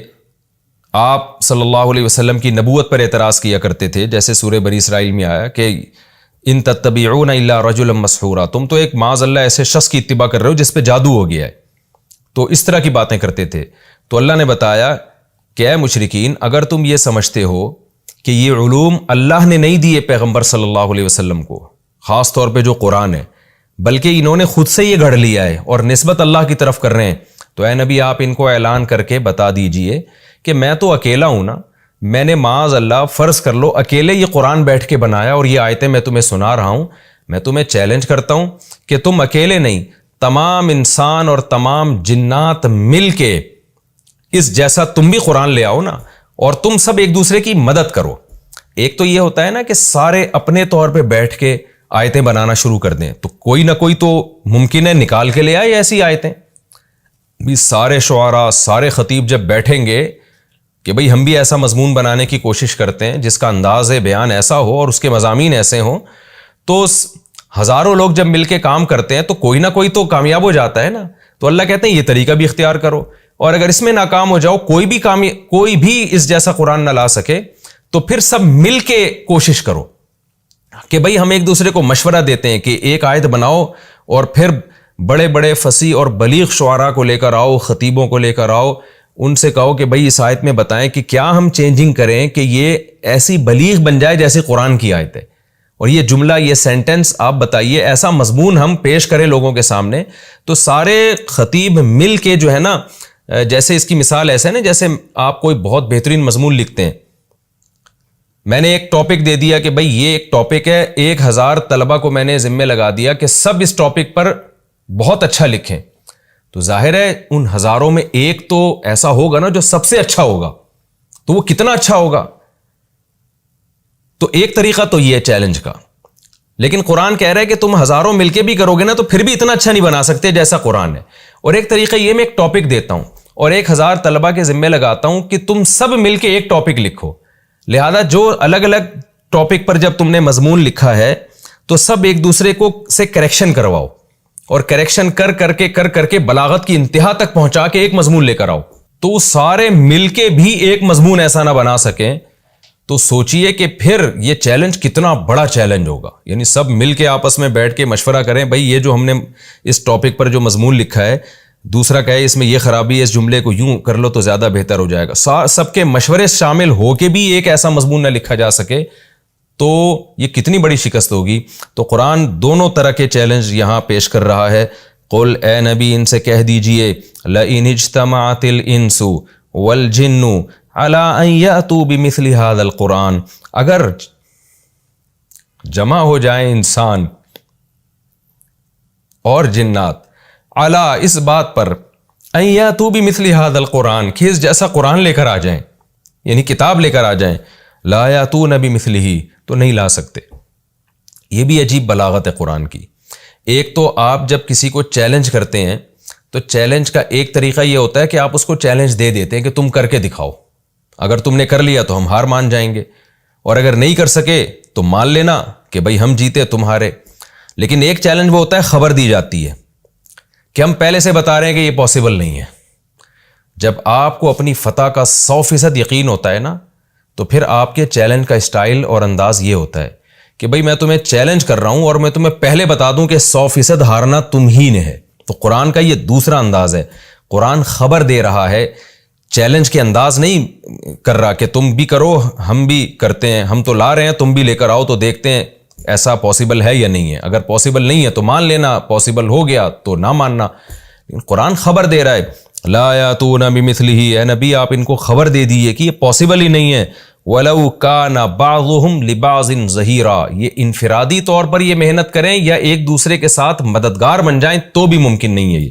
آپ صلی اللہ علیہ وسلم کی نبوت پر اعتراض کیا کرتے تھے، جیسے سورہ بنی اسرائیل میں آیا کہ ان تتبعون الا رجلا مسحورا، تم تو ایک معاذ اللہ ایسے شخص کی اتباع کر رہے ہو جس پہ جادو ہو گیا ہے۔ تو اس طرح کی باتیں کرتے تھے۔ تو اللہ نے بتایا کہ اے مشرکین اگر تم یہ سمجھتے ہو کہ یہ علوم اللہ نے نہیں دیے پیغمبر صلی اللہ علیہ وسلم کو، خاص طور پہ جو قرآن ہے، بلکہ انہوں نے خود سے یہ گھڑ لیا ہے اور نسبت اللہ کی طرف کر رہے ہیں، تو اے نبی آپ ان کو اعلان کر کے بتا دیجئے کہ میں تو اکیلا ہوں نا، میں نے معاذ اللہ فرض کر لو اکیلے یہ قرآن بیٹھ کے بنایا اور یہ آیتیں میں تمہیں سنا رہا ہوں، میں تمہیں چیلنج کرتا ہوں کہ تم اکیلے نہیں، تمام انسان اور تمام جنات مل کے اس جیسا تم بھی قرآن لے آؤ نا، اور تم سب ایک دوسرے کی مدد کرو۔ ایک تو یہ ہوتا ہے نا کہ سارے اپنے طور پہ بیٹھ کے آیتیں بنانا شروع کر دیں، تو کوئی نہ کوئی تو ممکن ہے نکال کے لے آئے ایسی آیتیں۔ بھی سارے شعراء، سارے خطیب جب بیٹھیں گے کہ بھئی ہم بھی ایسا مضمون بنانے کی کوشش کرتے ہیں جس کا انداز بیان ایسا ہو اور اس کے مضامین ایسے ہوں، تو ہزاروں لوگ جب مل کے کام کرتے ہیں تو کوئی نہ کوئی تو کامیاب ہو جاتا ہے نا۔ تو اللہ کہتے ہیں یہ طریقہ بھی اختیار کرو، اور اگر اس میں ناکام ہو جاؤ، کوئی بھی اس جیسا قرآن نہ لا سکے، تو پھر سب مل کے کوشش کرو کہ بھئی ہم ایک دوسرے کو مشورہ دیتے ہیں کہ ایک آیت بناؤ اور پھر بڑے بڑے فصیح اور بلیغ شعراء کو لے کر آؤ، خطیبوں کو لے کر آؤ، ان سے کہو کہ بھئی اس آیت میں بتائیں کہ کیا ہم چینجنگ کریں کہ یہ ایسی بلیغ بن جائے جیسے قرآن کی آیت ہے، اور یہ جملہ، یہ سینٹنس آپ بتائیے، ایسا مضمون ہم پیش کریں لوگوں کے سامنے۔ تو سارے خطیب مل کے جو ہے نا، جیسے اس کی مثال ایسے نا جیسے آپ کوئی بہت بہترین مضمون لکھتے ہیں، میں نے ایک ٹاپک دے دیا کہ بھئی یہ ایک ٹاپک ہے، 1000 طلبہ کو میں نے ذمہ لگا دیا کہ سب اس ٹاپک پر بہت اچھا لکھیں، تو ظاہر ہے ان ہزاروں میں ایک تو ایسا ہوگا نا جو سب سے اچھا ہوگا، تو وہ کتنا اچھا ہوگا۔ تو ایک طریقہ تو یہ ہے چیلنج کا، لیکن قرآن کہہ رہا ہے کہ تم ہزاروں مل کے بھی کرو گے نا تو پھر بھی اتنا اچھا نہیں بنا سکتے جیسا قرآن ہے۔ اور ایک طریقہ یہ، میں ایک ٹاپک دیتا ہوں اور 1000 طلبہ کے ذمہ لگاتا ہوں کہ تم سب مل کے ایک ٹاپک لکھو، لہذا جو الگ الگ ٹاپک پر جب تم نے مضمون لکھا ہے تو سب ایک دوسرے کو سے کریکشن کرواؤ، اور کریکشن کر کے بلاغت کی انتہا تک پہنچا کے ایک مضمون لے کر آؤ۔ تو سارے مل کے بھی ایک مضمون ایسا نہ بنا سکیں، تو سوچئے کہ پھر یہ چیلنج کتنا بڑا چیلنج ہوگا۔ یعنی سب مل کے آپس میں بیٹھ کے مشورہ کریں، بھئی یہ جو ہم نے اس ٹاپک پر جو مضمون لکھا ہے، دوسرا کہے اس میں یہ خرابی ہے، اس جملے کو یوں کر لو تو زیادہ بہتر ہو جائے گا، سب کے مشورے شامل ہو کے بھی ایک ایسا مضمون نہ لکھا جا سکے تو یہ کتنی بڑی شکست ہوگی۔ تو قرآن دونوں طرح کے چیلنج یہاں پیش کر رہا ہے۔ قل، اے نبی ان سے کہہ دیجئے، لئن اجتمعت الانس والجن علی ان یأتوا بمثل هذا القرآن، اگر جمع ہو جائیں انسان اور جنات علی اس بات پر ان یأتوا بمثل هذا القرآن کہ اس جیسا قرآن لے کر آ جائیں، یعنی کتاب لے کر آ جائیں، لا یاتون بمثلہ، تو نہیں لا سکتے۔ یہ بھی عجیب بلاغت ہے قرآن کی۔ ایک تو آپ جب کسی کو چیلنج کرتے ہیں تو چیلنج کا ایک طریقہ یہ ہوتا ہے کہ آپ اس کو چیلنج دے دیتے ہیں کہ تم کر کے دکھاؤ، اگر تم نے کر لیا تو ہم ہار مان جائیں گے، اور اگر نہیں کر سکے تو مان لینا کہ بھئی ہم جیتے تم ہارے۔ لیکن ایک چیلنج وہ ہوتا ہے خبر دی جاتی ہے کہ ہم پہلے سے بتا رہے ہیں کہ یہ پاسبل نہیں ہے۔ جب آپ کو اپنی فتح کا 100% یقین ہوتا ہے نا، تو پھر آپ کے چیلنج کا اسٹائل اور انداز یہ ہوتا ہے کہ بھئی میں تمہیں چیلنج کر رہا ہوں اور میں تمہیں پہلے بتا دوں کہ 100% ہارنا تم ہی نے ہے۔ تو قرآن کا یہ دوسرا انداز ہے، قرآن خبر دے رہا ہے، چیلنج کے انداز نہیں کر رہا کہ تم بھی کرو ہم بھی کرتے ہیں، ہم تو لا رہے ہیں تم بھی لے کر آؤ تو دیکھتے ہیں ایسا پاسبل ہے یا نہیں ہے، اگر پاسبل نہیں ہے تو مان لینا، پاسبل ہو گیا تو نہ ماننا۔ لیکن قرآن خبر دے رہا ہے، لا یاتون بمثلہ، اے نبی آپ ان کو خبر دے دیجئے کہ یہ پاسبل ہی نہیں ہے۔ وَلَوْ كَانَ بَعْضُهُمْ لِبَعْضٍ ظَهِيرًا، یہ انفرادی طور پر یہ محنت کریں یا ایک دوسرے کے ساتھ مددگار بن جائیں تو بھی ممکن نہیں ہے یہ۔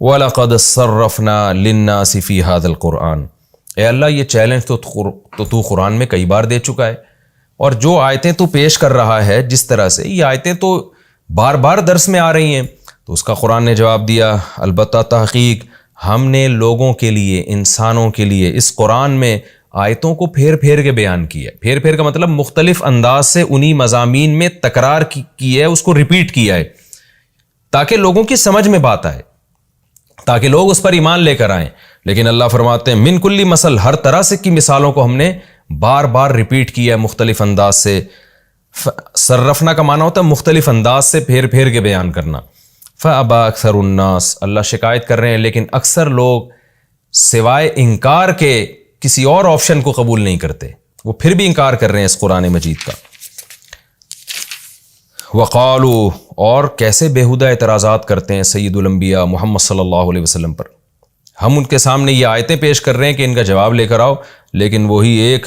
وَلَقَدْ صَرَّفْنَا لِلنَّاسِ فِي هَذَا الْقُرْآنِ، اے اللہ یہ چیلنج تو قرآن میں کئی بار دے چکا ہے، اور جو آیتیں تو پیش کر رہا ہے جس طرح سے، یہ آیتیں تو بار بار درس میں آ رہی ہیں، تو اس کا قرآن نے جواب دیا البتہ تحقیق ہم نے لوگوں کے لیے، انسانوں کے لیے اس قرآن میں آیتوں کو پھیر پھیر کے بیان کیا ہے۔ پھیر پھیر کا مطلب مختلف انداز سے انہی مضامین میں تکرار کی ہے، اس کو ریپیٹ کیا ہے تاکہ لوگوں کی سمجھ میں بات آئے، تاکہ لوگ اس پر ایمان لے کر آئیں۔ لیکن اللہ فرماتے ہیں من کلی مثل، ہر طرح سے کی مثالوں کو ہم نے بار بار ریپیٹ کیا ہے مختلف انداز سے۔ صرفنا کا معنی ہوتا ہے مختلف انداز سے پھیر پھیر کے بیان کرنا۔ فَأَبَى أَكْثَرُ النَّاسِ، اللہ شکایت کر رہے ہیں لیکن اکثر لوگ سوائے انکار کے کسی اور آپشن کو قبول نہیں کرتے، وہ پھر بھی انکار کر رہے ہیں اس قرآن مجید کا۔ وقالوا، اور کیسے بیہودہ اعتراضات کرتے ہیں سید الانبیاء محمد صلی اللہ علیہ وسلم پر۔ ہم ان کے سامنے یہ آیتیں پیش کر رہے ہیں کہ ان کا جواب لے کر آؤ، لیکن وہی ایک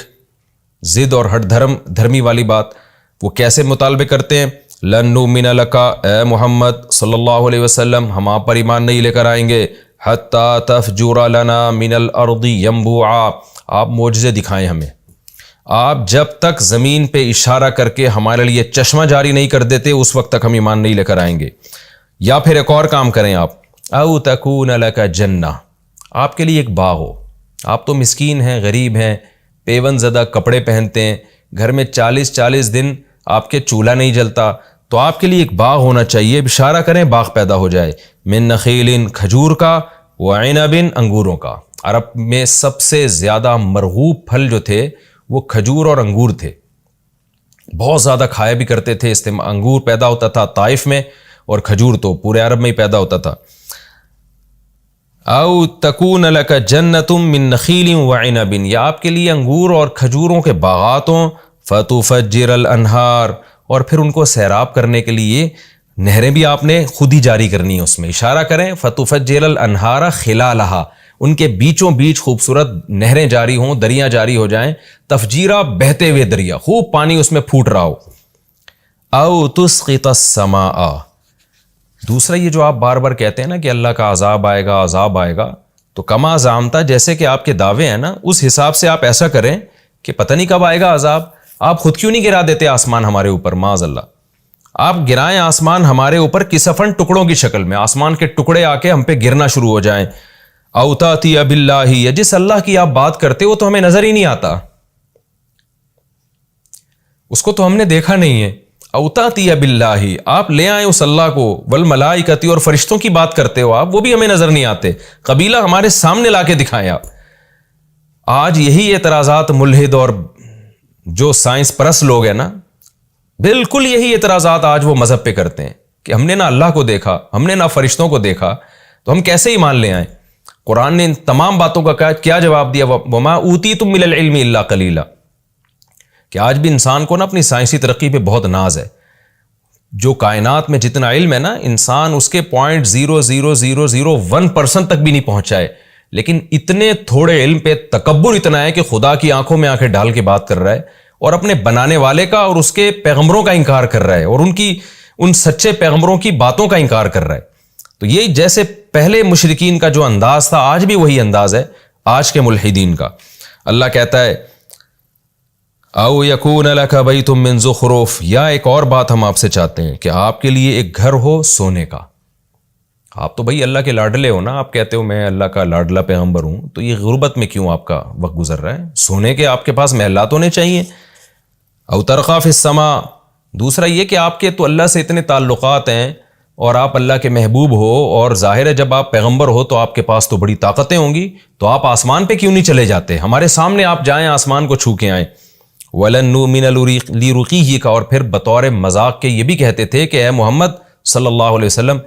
ضد اور ہٹ دھرمی والی بات، وہ کیسے مطالبے کرتے ہیں، لن نؤمن لک، اے محمد صلی اللہ علیہ وسلم ہم آپ پر ایمان نہیں لے کر آئیں گے، حتی تفجر لنا من الارض ینبوعا، آپ معجزے دکھائیں ہمیں، آپ جب تک زمین پہ اشارہ کر کے ہمارے لیے چشمہ جاری نہیں کر دیتے اس وقت تک ہم ایمان نہیں لے کر آئیں گے۔ یا پھر ایک اور کام کریں آپ، او تکون لک جنہ، آپ کے لیے ایک باغ ہو، آپ تو مسکین ہیں، غریب ہیں، پیون زدہ کپڑے پہنتے ہیں، گھر میں 40 دن آپ کے چولہا نہیں جلتا، تو آپ کے لیے ایک باغ ہونا چاہیے، اشارہ کریں باغ پیدا ہو جائے، من نخیل، کھجور کا، وعنب، انگوروں کا۔ عرب میں سب سے زیادہ مرغوب پھل جو تھے وہ کھجور اور انگور تھے، بہت زیادہ کھایا بھی کرتے تھے، انگور پیدا ہوتا تھا طائف میں اور کھجور تو پورے عرب میں ہی پیدا ہوتا تھا۔ او تکون لک جنۃ من نخیل وعنب، یا آپ کے لیے انگور اور کھجوروں کے باغات ہوں، فتفجر الانہار، اور پھر ان کو سیراب کرنے کے لیے نہریں بھی آپ نے خود ہی جاری کرنی ہے، اس میں اشارہ کریں فتفجر الانہار خلالہا، ان کے بیچوں بیچ خوبصورت نہریں جاری ہوں، دریاں جاری ہو جائیں، تفجیرہ بہتے ہوئے دریا، خوب پانی اس میں پھوٹ رہا ہو۔ او تسقط السماء، دوسرا یہ جو آپ بار بار کہتے ہیں نا کہ اللہ کا عذاب آئے گا عذاب آئے گا، تو کما زعمتا، جیسے کہ آپ کے دعوے ہیں نا اس حساب سے آپ ایسا کریں کہ پتہ نہیں کب آئے گا عذاب، آپ خود کیوں نہیں گرا دیتے آسمان ہمارے اوپر، معاذ اللہ، آپ گرائیں آسمان ہمارے اوپر کسفن ٹکڑوں کی شکل میں، آسمان کے ٹکڑے آ کے ہم پہ گرنا شروع ہو جائیں۔ او تاتی باللہ، یا جس اللہ کی آپ بات کرتے وہ تو ہمیں نظر ہی نہیں آتا، اس کو تو ہم نے دیکھا نہیں ہے۔ او تاتی باللہ، آپ لے آئیں اس اللہ کو، والملائکۃ، اور فرشتوں کی بات کرتے ہو آپ، وہ بھی ہمیں نظر نہیں آتے، قبیلہ ہمارے سامنے لا کے دکھائیں آپ۔ آج یہی اعتراضات ملحد اور جو سائنس پرست لوگ ہیں نا، بالکل یہی اعتراضات آج وہ مذہب پہ کرتے ہیں کہ ہم نے نہ اللہ کو دیکھا، ہم نے نہ فرشتوں کو دیکھا، تو ہم کیسے ایمان لے آئیں۔ قرآن نے ان تمام باتوں کا کیا جواب دیا، وما اوتیتم من العلم الا قلیلا، کہ آج بھی انسان کو نا اپنی سائنسی ترقی پہ بہت ناز ہے، جو کائنات میں جتنا علم ہے نا انسان اس کے 0.0001% تک بھی نہیں پہنچا ہے، لیکن اتنے تھوڑے علم پہ تکبر اتنا ہے کہ خدا کی آنکھوں میں آنکھیں ڈال کے بات کر رہا ہے، اور اپنے بنانے والے کا اور اس کے پیغمبروں کا انکار کر رہا ہے، اور ان سچے پیغمبروں کی باتوں کا انکار کر رہا ہے۔ تو یہ جیسے پہلے مشرکین کا جو انداز تھا آج بھی وہی انداز ہے آج کے ملحدین کا۔ اللہ کہتا ہے او یکون لک بیت من زخرف، یا ایک اور بات ہم آپ سے چاہتے ہیں کہ آپ کے لیے ایک گھر ہو سونے کا. آپ تو بھائی اللہ کے لاڈلے ہو نا، آپ کہتے ہو میں اللہ کا لاڈلا پیغمبر ہوں، تو یہ غربت میں کیوں آپ کا وقت گزر رہا ہے؟ سونے کے آپ کے پاس محلات ہونے چاہیے. او ترقی فی السماء، دوسرا یہ کہ آپ کے تو اللہ سے اتنے تعلقات ہیں اور آپ اللہ کے محبوب ہو، اور ظاہر ہے جب آپ پیغمبر ہو تو آپ کے پاس تو بڑی طاقتیں ہوں گی، تو آپ آسمان پہ کیوں نہیں چلے جاتے؟ ہمارے سامنے آپ جائیں، آسمان کو چھو کے آئیں. وَلَن نُؤْمِنَ لِرُقِيِّكَ، اور پھر بطور مذاق کے یہ بھی کہتے تھے کہ اے محمد صلی اللہ علیہ وسلم،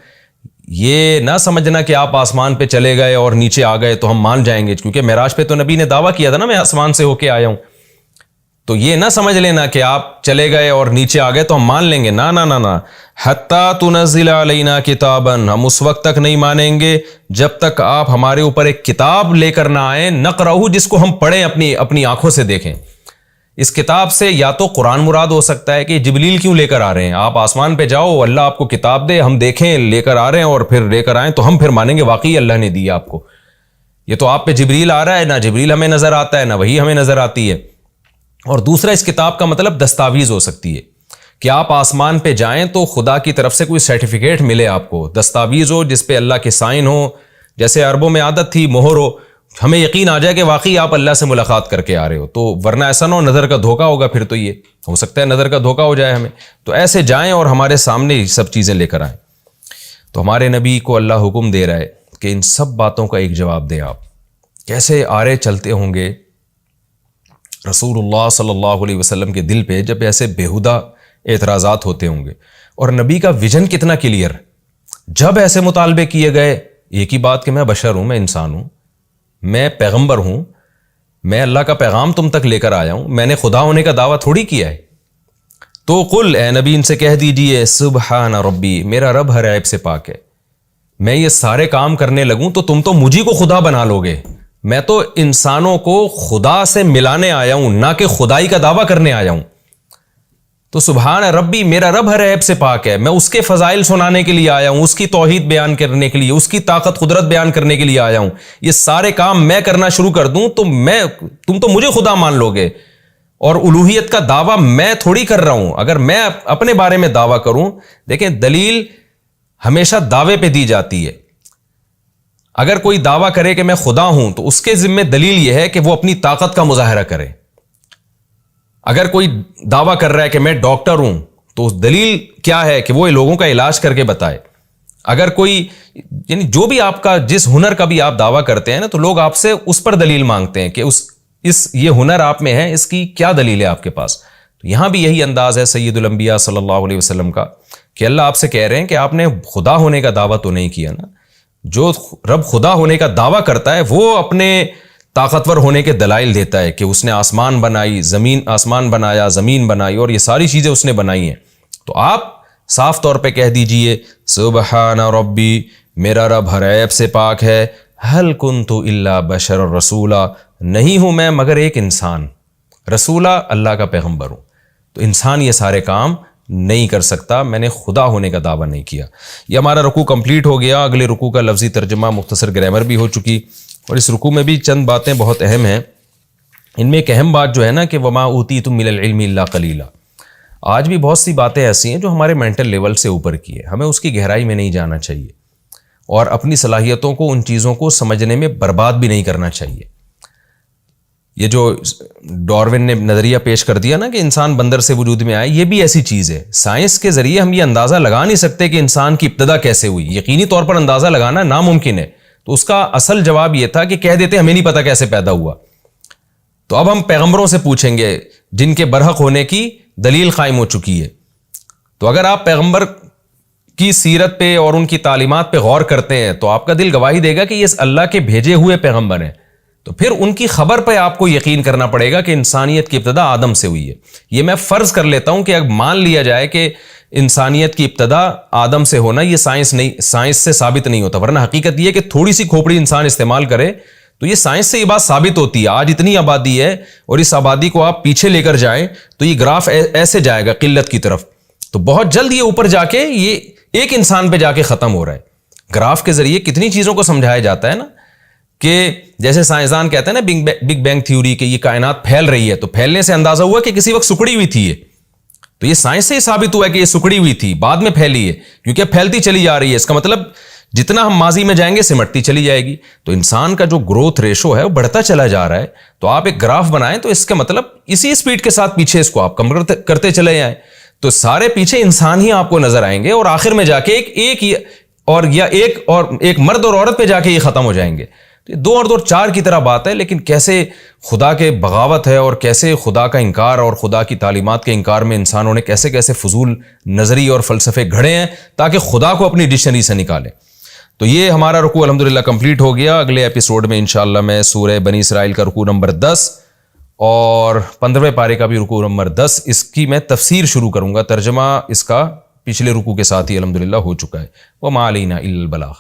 یہ نہ سمجھنا کہ آپ آسمان پہ چلے گئے اور نیچے آ گئے تو ہم مان جائیں گے، کیونکہ معراج پہ تو نبی نے دعویٰ کیا تھا نا میں آسمان سے ہو کے آیا ہوں. تو یہ نہ سمجھ لینا کہ آپ چلے گئے اور نیچے آ گئے تو ہم مان لیں گے، نہ نہ نہ نہ. حتیٰ تنزل علینا کتابا، ہم اس وقت تک نہیں مانیں گے جب تک آپ ہمارے اوپر ایک کتاب لے کر نہ آئیں، نقرأہ، جس کو ہم پڑھیں، اپنی آنکھوں سے دیکھیں. اس کتاب سے یا تو قرآن مراد ہو سکتا ہے کہ جبریل کیوں لے کر آ رہے ہیں، آپ آسمان پہ جاؤ، اللہ آپ کو کتاب دے، ہم دیکھیں لے کر آ رہے ہیں اور پھر لے کر آئیں تو ہم پھر مانیں گے واقعی اللہ نے دی آپ کو. یہ تو آپ پہ جبریل آ رہا ہے، نہ جبریل ہمیں نظر آتا ہے نہ وہی ہمیں نظر آتی ہے. اور دوسرا اس کتاب کا مطلب دستاویز ہو سکتی ہے کہ آپ آسمان پہ جائیں تو خدا کی طرف سے کوئی سرٹیفکیٹ ملے، آپ کو دستاویز ہو جس پہ اللہ کے سائن ہو، جیسے عربوں میں عادت تھی مہر ہو، ہمیں یقین آ جائے کہ واقعی آپ اللہ سے ملاقات کر کے آ رہے ہو. تو ورنہ ایسا نہ ہو نظر کا دھوکہ ہوگا، پھر تو یہ ہو سکتا ہے نظر کا دھوکہ ہو جائے ہمیں. تو ایسے جائیں اور ہمارے سامنے یہ سب چیزیں لے کر آئیں. تو ہمارے نبی کو اللہ حکم دے رہا ہے کہ ان سب باتوں کا ایک جواب دیں. آپ کیسے آرے چلتے ہوں گے رسول اللہ صلی اللہ علیہ وسلم کے دل پہ جب ایسے بیہودہ اعتراضات ہوتے ہوں گے، اور نبی کا ویژن کتنا کلیئر. جب ایسے مطالبے کیے گئے، ایک ہی بات کہ میں بشر ہوں، میں انسان ہوں، میں پیغمبر ہوں، میں اللہ کا پیغام تم تک لے کر آیا ہوں، میں نے خدا ہونے کا دعویٰ تھوڑی کیا ہے. تو قل، اے نبی ان سے کہہ دیجئے سبحان ربی، میرا رب ہر عیب سے پاک ہے. میں یہ سارے کام کرنے لگوں تو تم تو مجھے کو خدا بنا لو گے. میں تو انسانوں کو خدا سے ملانے آیا ہوں، نہ کہ خدائی کا دعویٰ کرنے آیا ہوں. تو سبحان ربی، میرا رب ہر عیب سے پاک ہے، میں اس کے فضائل سنانے کے لیے آیا ہوں، اس کی توحید بیان کرنے کے لیے، اس کی طاقت قدرت بیان کرنے کے لیے آیا ہوں. یہ سارے کام میں کرنا شروع کر دوں تو تم تو مجھے خدا مان لو گے. اور الوہیت کا دعویٰ میں تھوڑی کر رہا ہوں. اگر میں اپنے بارے میں دعویٰ کروں، دیکھیں دلیل ہمیشہ دعوے پہ دی جاتی ہے. اگر کوئی دعویٰ کرے کہ میں خدا ہوں تو اس کے ذمہ دلیل یہ ہے کہ وہ اپنی طاقت کا مظاہرہ کرے. اگر کوئی دعویٰ کر رہا ہے کہ میں ڈاکٹر ہوں تو دلیل کیا ہے کہ وہ لوگوں کا علاج کر کے بتائے. اگر کوئی یعنی جو بھی آپ کا جس ہنر کا بھی آپ دعویٰ کرتے ہیں نا، تو لوگ آپ سے اس پر دلیل مانگتے ہیں کہ یہ ہنر آپ میں ہے، اس کی کیا دلیل ہے آپ کے پاس. تو یہاں بھی یہی انداز ہے سید الانبیاء صلی اللہ علیہ وسلم کا کہ اللہ آپ سے کہہ رہے ہیں کہ آپ نے خدا ہونے کا دعویٰ تو نہیں کیا نا. جو رب خدا ہونے کا دعویٰ کرتا ہے وہ اپنے طاقتور ہونے کے دلائل دیتا ہے کہ اس نے آسمان بنائی، آسمان بنایا، زمین بنائی، اور یہ ساری چیزیں اس نے بنائی ہیں. تو آپ صاف طور پہ کہہ دیجئے سبحان ربی، میرا رب ہر عیب سے پاک ہے. ہل کنت الا بشر رسولا، نہیں ہوں میں مگر ایک انسان، رسولہ اللہ کا پیغمبر ہوں. تو انسان یہ سارے کام نہیں کر سکتا، میں نے خدا ہونے کا دعویٰ نہیں کیا. یہ ہمارا رکوع کمپلیٹ ہو گیا. اگلے رکوع کا لفظی ترجمہ مختصر گرامر بھی ہو چکی، اور اس رکوع میں بھی چند باتیں بہت اہم ہیں. ان میں ایک اہم بات جو ہے نا کہ وما اوتیتم من العلم الا قلیلا. آج بھی بہت سی باتیں ایسی ہیں جو ہمارے مینٹل لیول سے اوپر کی ہے، ہمیں اس کی گہرائی میں نہیں جانا چاہیے، اور اپنی صلاحیتوں کو، ان چیزوں کو سمجھنے میں برباد بھی نہیں کرنا چاہیے. یہ جو ڈارون نے نظریہ پیش کر دیا نا کہ انسان بندر سے وجود میں آئے، یہ بھی ایسی چیز ہے. سائنس کے ذریعے ہم یہ اندازہ لگا نہیں سکتے کہ انسان کی ابتدا کیسے ہوئی، یقینی طور پر اندازہ لگانا ناممکن ہے. تو اس کا اصل جواب یہ تھا کہ کہہ دیتے ہمیں نہیں پتا کیسے پیدا ہوا. تو اب ہم پیغمبروں سے پوچھیں گے جن کے برحق ہونے کی دلیل قائم ہو چکی ہے. تو اگر آپ پیغمبر کی سیرت پہ اور ان کی تعلیمات پہ غور کرتے ہیں تو آپ کا دل گواہی دے گا کہ یہ اللہ کے بھیجے ہوئے پیغمبر ہیں. تو پھر ان کی خبر پہ آپ کو یقین کرنا پڑے گا کہ انسانیت کی ابتدا آدم سے ہوئی ہے. یہ میں فرض کر لیتا ہوں کہ اگر مان لیا جائے کہ انسانیت کی ابتدا آدم سے ہونا، یہ سائنس سے ثابت نہیں ہوتا، ورنہ حقیقت یہ کہ تھوڑی سی کھوپڑی انسان استعمال کرے تو یہ سائنس سے یہ بات ثابت ہوتی ہے. آج اتنی آبادی ہے اور اس آبادی کو آپ پیچھے لے کر جائیں تو یہ گراف ایسے جائے گا قلت کی طرف. تو بہت جلد یہ اوپر جا کے یہ ایک انسان پہ جا کے ختم ہو رہا ہے. گراف کے ذریعے کتنی چیزوں کو سمجھایا جاتا ہے نا، کہ جیسے سائنسدان کہتے ہیں نا بگ بینگ تھیوری کہ یہ کائنات پھیل رہی ہے، تو پھیلنے سے اندازہ ہوا کہ کسی وقت سکڑی ہوئی تھی یہ، تو یہ سائنس سے ہی ثابت ہوا ہے کہ یہ سکڑی ہوئی تھی، بعد میں پھیلی ہے، کیونکہ پھیلتی چلی جا رہی ہے، اس کا مطلب جتنا ہم ماضی میں جائیں گے سمٹتی چلی جائے گی. تو انسان کا جو گروتھ ریشو ہے وہ بڑھتا چلا جا رہا ہے. تو آپ ایک گراف بنائیں تو اس کا مطلب اسی سپیڈ کے ساتھ پیچھے اس کو آپ کم کرتے چلے جائیں، تو سارے پیچھے انسان ہی آپ کو نظر آئیں گے، اور آخر میں جا کے ایک مرد اور عورت پہ جا کے یہ ختم ہو جائیں گے. یہ 2 اور 2 4 کی طرح بات ہے، لیکن کیسے خدا کے بغاوت ہے، اور کیسے خدا کا انکار اور خدا کی تعلیمات کے انکار میں انسانوں نے کیسے کیسے فضول نظری اور فلسفے گھڑے ہیں تاکہ خدا کو اپنی ڈکشنری سے نکالے. تو یہ ہمارا رکوع الحمدللہ کمپلیٹ ہو گیا. اگلے ایپیسوڈ میں انشاءاللہ میں سورہ بنی اسرائیل کا رکوع نمبر 10 اور 15ویں پارے کا بھی رکوع نمبر 10 اس کی میں تفسیر شروع کروں گا. ترجمہ اس کا پچھلے رکوع کے ساتھ ہی الحمدللہ ہو چکا ہے. وما علینا الا البلاغ.